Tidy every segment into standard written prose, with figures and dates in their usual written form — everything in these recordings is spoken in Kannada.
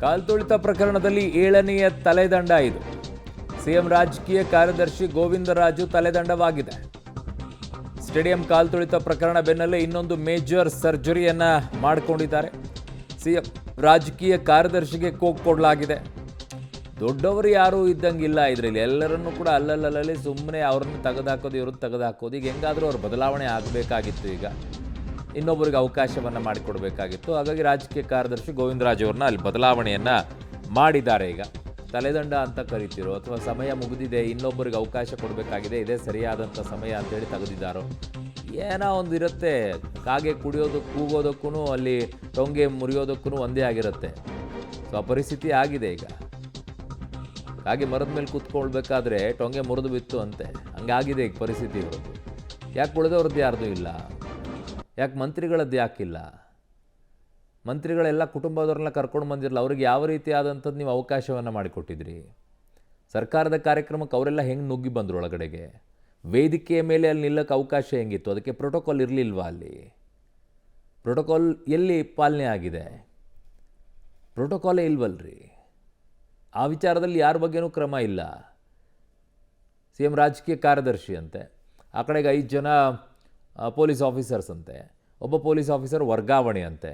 ಕಾಲ್ತುಳಿತ ಪ್ರಕರಣದಲ್ಲಿ 7ನೇ ತಲೆದಂಡ ಇದು. ಸಿಎಂ ರಾಜಕೀಯ ಕಾರ್ಯದರ್ಶಿ ಗೋವಿಂದರಾಜು ತಲೆದಂಡವಾಗಿದೆ. ಸ್ಟೇಡಿಯಂ ಕಾಲ್ತುಳಿತ ಪ್ರಕರಣ ಬೆನ್ನಲ್ಲೇ ಇನ್ನೊಂದು ಮೇಜರ್ ಸರ್ಜರಿಯನ್ನ ಮಾಡಿಕೊಂಡಿದ್ದಾರೆ. ಸಿಎಂ ರಾಜಕೀಯ ಕಾರ್ಯದರ್ಶಿಗೆ ಕೋಕ್ ಕೊಡಲಾಗಿದೆ. ದೊಡ್ಡವರು ಯಾರೂ ಇದ್ದಂಗಿಲ್ಲ ಇದರಲ್ಲಿ, ಎಲ್ಲರನ್ನೂ ಕೂಡ ಅಲ್ಲಲ್ಲಲ್ಲಿ ಸುಮ್ಮನೆ ಅವ್ರನ್ನ ತೆಗೆದುಹಾಕೋದು, ಇವ್ರನ್ನ ತೆಗೆದುಹಾಕೋದು. ಈಗ ಹೆಂಗಾದರೂ ಅವ್ರ ಬದಲಾವಣೆ ಆಗಬೇಕಾಗಿತ್ತು. ಈಗ ಇನ್ನೊಬ್ಬರಿಗೆ ಅವಕಾಶವನ್ನು ಮಾಡಿಕೊಡ್ಬೇಕಾಗಿತ್ತು. ಹಾಗಾಗಿ ರಾಜಕೀಯ ಕಾರ್ಯದರ್ಶಿ ಗೋವಿಂದರಾಜ್ ಅವ್ರನ್ನ ಅಲ್ಲಿ ಬದಲಾವಣೆಯನ್ನು ಮಾಡಿದ್ದಾರೆ. ಈಗ ತಲೆದಂಡ ಅಂತ ಕರಿತಿರೋ ಅಥವಾ ಸಮಯ ಮುಗಿದಿದೆ, ಇನ್ನೊಬ್ಬರಿಗೆ ಅವಕಾಶ ಕೊಡಬೇಕಾಗಿದೆ, ಇದೇ ಸರಿಯಾದಂಥ ಸಮಯ ಅಂತೇಳಿ ತೆಗೆದಿದ್ದಾರೋ ಏನೋ ಒಂದು ಇರುತ್ತೆ. ಕಾಗೆ ಕುಡಿಯೋದಕ್ಕೆ ಕೂಗೋದಕ್ಕೂ ಅಲ್ಲಿ ಟೊಂಗೆ ಮುರಿಯೋದಕ್ಕೂ ಒಂದೇ ಆಗಿರುತ್ತೆ. ಸೊ ಆ ಪರಿಸ್ಥಿತಿ ಆಗಿದೆ. ಈಗ ಕಾಗೆ ಮರದ ಮೇಲೆ ಕೂತ್ಕೊಳ್ಬೇಕಾದ್ರೆ ಟೊಂಗೆ ಮುರಿದು ಬಿತ್ತು ಅಂತೆ, ಹಂಗಾಗಿದೆ ಈಗ ಪರಿಸ್ಥಿತಿ ಇವ್ರದ್ದು. ಯಾಕೆ ಉಳಿದವ್ರದ್ದು ಯಾರ್ದು ಇಲ್ಲ? ಯಾಕೆ ಮಂತ್ರಿಗಳದ್ದು ಯಾಕಿಲ್ಲ? ಮಂತ್ರಿಗಳೆಲ್ಲ ಕುಟುಂಬದವ್ರನ್ನ ಕರ್ಕೊಂಡು ಬಂದಿರಲ್ಲ, ಅವ್ರಿಗೆ ಯಾವ ರೀತಿಯಾದಂಥದ್ದು ನೀವು ಅವಕಾಶವನ್ನು ಮಾಡಿಕೊಟ್ಟಿದ್ರಿ? ಸರ್ಕಾರದ ಕಾರ್ಯಕ್ರಮಕ್ಕೆ ಅವರೆಲ್ಲ ಹೆಂಗೆ ನುಗ್ಗಿ ಬಂದರು ಒಳಗಡೆಗೆ? ವೇದಿಕೆಯ ಮೇಲೆ ಅಲ್ಲಿ ನಿಲ್ಲಕ್ಕೆ ಅವಕಾಶ ಹೆಂಗಿತ್ತು? ಅದಕ್ಕೆ ಪ್ರೋಟೋಕಾಲ್ ಇರಲಿಲ್ವಾ? ಅಲ್ಲಿ ಪ್ರೋಟೋಕಾಲ್ ಎಲ್ಲಿ ಪಾಲನೆ ಆಗಿದೆ? ಪ್ರೋಟೋಕಾಲೇ ಇಲ್ವಲ್ರಿ. ಆ ವಿಚಾರದಲ್ಲಿ ಯಾರ ಬಗ್ಗೆನೂ ಕ್ರಮ ಇಲ್ಲ. ಸಿಎಂ ರಾಜಕೀಯ ಕಾರ್ಯದರ್ಶಿ ಅಂತೆ, ಆ ಕಡೆಗೆ 5 ಜನ ಪೊಲೀಸ್ ಆಫೀಸರ್ಸ್ ಅಂತೆ, ಒಬ್ಬ ಪೊಲೀಸ್ ಆಫೀಸರ್ ವರ್ಗಾವಣೆ ಅಂತೆ.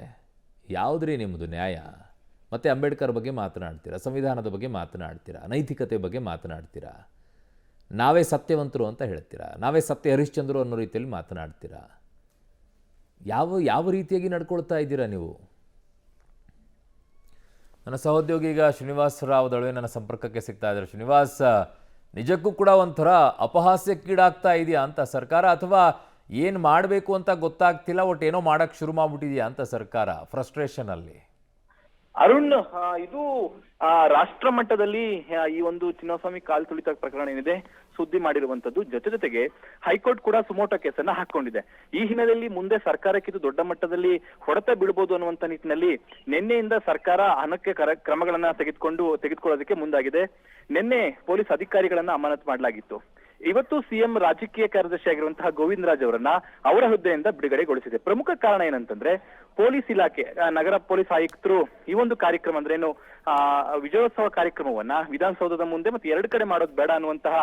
ಯಾವುದ್ರಿ ನಿಮ್ಮದು ನ್ಯಾಯ? ಮತ್ತು ಅಂಬೇಡ್ಕರ್ ಬಗ್ಗೆ ಮಾತನಾಡ್ತೀರಾ, ಸಂವಿಧಾನದ ಬಗ್ಗೆ ಮಾತನಾಡ್ತೀರಾ, ನೈತಿಕತೆ ಬಗ್ಗೆ ಮಾತನಾಡ್ತೀರಾ, ನಾವೇ ಸತ್ಯವಂತರು ಅಂತ ಹೇಳ್ತೀರಾ, ನಾವೇ ಸತ್ಯ ಹರಿಶ್ಚಂದ್ರು ಅನ್ನೋ ರೀತಿಯಲ್ಲಿ ಮಾತನಾಡ್ತೀರಾ. ಯಾವ ರೀತಿಯಾಗಿ ನಡ್ಕೊಳ್ತಾ ಇದ್ದೀರಾ ನೀವು? ನನ್ನ ಸಹೋದ್ಯೋಗಿ ಈಗ ಶ್ರೀನಿವಾಸ್ ರಾವ್ ದಳವೆ ನನ್ನ ಸಂಪರ್ಕಕ್ಕೆ ಸಿಗ್ತಾ ಇದ್ದಾರೆ. ಶ್ರೀನಿವಾಸ್, ನಿಜಕ್ಕೂ ಕೂಡ ಒಂಥರ ಅಪಹಾಸ್ಯಕ್ಕೀಡಾಗ್ತಾ ಇದೆಯಾ ಅಂತ ಸರ್ಕಾರ, ಅಥವಾ ಏನು ಮಾಡಬೇಕು ಅಂತ ಗೊತ್ತಾಗ್ತಿಲ್ಲ, ಒಟ್ಟು ಏನೋ ಮಾಡೋಕ್ಕೆ ಶುರು ಮಾಡಿಬಿಟ್ಟಿದೆಯಾ ಅಂತ ಸರ್ಕಾರ ಫ್ರಸ್ಟ್ರೇಷನಲ್ಲಿ? ಅರುಣ್, ಇದು ರಾಷ್ಟ್ರ ಮಟ್ಟದಲ್ಲಿ ಈ ಒಂದು ಚಿನ್ನಸ್ವಾಮಿ ಕಾಲ್ತುಳಿತ ಪ್ರಕರಣ ಏನಿದೆ ಸುದ್ದಿ ಮಾಡಿರುವಂತದ್ದು. ಜೊತೆಗೆ ಹೈಕೋರ್ಟ್ ಕೂಡ ಸುಮೋಟೋ ಕೇಸನ್ನ ಹಾಕೊಂಡಿದೆ. ಈ ಹಿನ್ನೆಲೆಯಲ್ಲಿ ಮುಂದೆ ಸರ್ಕಾರಕ್ಕೆ ಇದು ದೊಡ್ಡ ಮಟ್ಟದಲ್ಲಿ ಹೊಡೆತ ಬೀಳಬಹುದು ಅನ್ನುವಂತ ನಿಟ್ಟಿನಲ್ಲಿ ನಿನ್ನೆಯಿಂದ ಸರ್ಕಾರ ಹಣಕ್ಕೆ ಕ್ರಮಗಳನ್ನ ತೆಗೆದುಕೊಳ್ಳೋದಕ್ಕೆ ಮುಂದಾಗಿದೆ. ನಿನ್ನೆ ಪೊಲೀಸ್ ಅಧಿಕಾರಿಗಳನ್ನ ಅಮಾನತು ಮಾಡಲಾಗಿತ್ತು. ಇವತ್ತು ಸಿಎಂ ರಾಜಕೀಯ ಕಾರ್ಯದರ್ಶಿ ಆಗಿರುವಂತಹ ಗೋವಿಂದರಾಜ್ ಅವರನ್ನ ಅವರ ಹುದ್ದೆಯಿಂದ ಬಿಡುಗಡೆಗೊಳಿಸಿದೆ. ಪ್ರಮುಖ ಕಾರಣ ಏನಂತಂದ್ರೆ, ಪೊಲೀಸ್ ಇಲಾಖೆ, ನಗರ ಪೊಲೀಸ್ ಆಯುಕ್ತರು ಈ ಒಂದು ಕಾರ್ಯಕ್ರಮ ಅಂದ್ರೆ ಏನು ವಿಜಯೋತ್ಸವ ಕಾರ್ಯಕ್ರಮವನ್ನ ವಿಧಾನಸೌಧದ ಮುಂದೆ ಮತ್ತೆ 2 ಕಡೆ ಮಾಡೋದು ಬೇಡ ಅನ್ನುವಂತಹ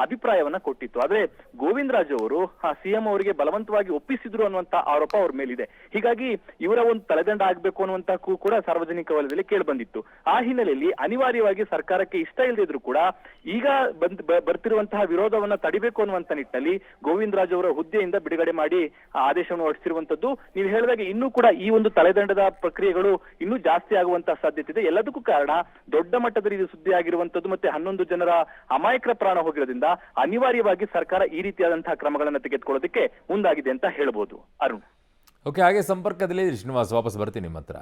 ಅಭಿಪ್ರಾಯವನ್ನ ಕೊಟ್ಟಿತ್ತು. ಆದ್ರೆ ಗೋವಿಂದರಾಜ್ ಅವರು ಸಿಎಂ ಅವರಿಗೆ ಬಲವಂತವಾಗಿ ಒಪ್ಪಿಸಿದ್ರು ಅನ್ನುವಂತ ಆರೋಪ ಅವ್ರ ಮೇಲಿದೆ. ಹೀಗಾಗಿ ಇವರ ಒಂದು ತಲೆದಂಡ ಆಗ್ಬೇಕು ಅನ್ನುವಂತ ಕೂಡ ಸಾರ್ವಜನಿಕ ವಲಯದಲ್ಲಿ ಕೇಳಿ ಬಂದಿತ್ತು. ಆ ಹಿನ್ನೆಲೆಯಲ್ಲಿ ಅನಿವಾರ್ಯವಾಗಿ ಸರ್ಕಾರಕ್ಕೆ ಇಷ್ಟ ಇಲ್ಲದಿದ್ರು ಕೂಡ ಈಗ ಬರ್ತಿರುವಂತಹ ವಿರೋಧವನ್ನ ತಡಿಬೇಕು ಅನ್ನುವಂತ ನಿಟ್ಟಿನಲ್ಲಿ ಗೋವಿಂದರಾಜ್ ಅವರ ಹುದ್ದೆಯಿಂದ ಬಿಡುಗಡೆ ಮಾಡಿ ಆದೇಶವನ್ನು ಹೊರಡಿಸಿರುವಂತದ್ದು. ನೀವು ಹೇಳಿದಾಗ ಇನ್ನೂ ಕೂಡ ಈ ಒಂದು ತಲೆದಂಡದ ಪ್ರಕ್ರಿಯೆಗಳು ಇನ್ನೂ ಜಾಸ್ತಿ ಆಗುವಂತಹ ಸಾಧ್ಯತೆ ಇದೆ. ಎಲ್ಲದಕ್ಕೂ ಕಾರಣ ದೊಡ್ಡ ಮಟ್ಟದಲ್ಲಿ ಇದು ಸುದ್ದಿ ಆಗಿರುವಂತದ್ದು ಮತ್ತೆ 11 ಜನರ ಅಮಾಯಕರ ಪ್ರಾಣ ಹೋಗಿರೋದ್ರಿಂದ ಅನಿವಾರ್ಯವಾಗಿ ಸರ್ಕಾರ ಈ ರೀತಿಯಾದಂತಹ ಕ್ರಮಗಳನ್ನು ತೆಗೆದುಕೊಳ್ಳೋದಕ್ಕೆ ಮುಂದಾಗಿದೆ ಅಂತ ಹೇಳ್ಬೋದು. ಅರುಣ್, ಓಕೆ, ಹಾಗೆ ಸಂಪರ್ಕದಲ್ಲಿ ಶ್ರೀನಿವಾಸ್, ವಾಪಸ್ ಬರ್ತೀನಿ ನಿಮ್ಮ ಹತ್ರ.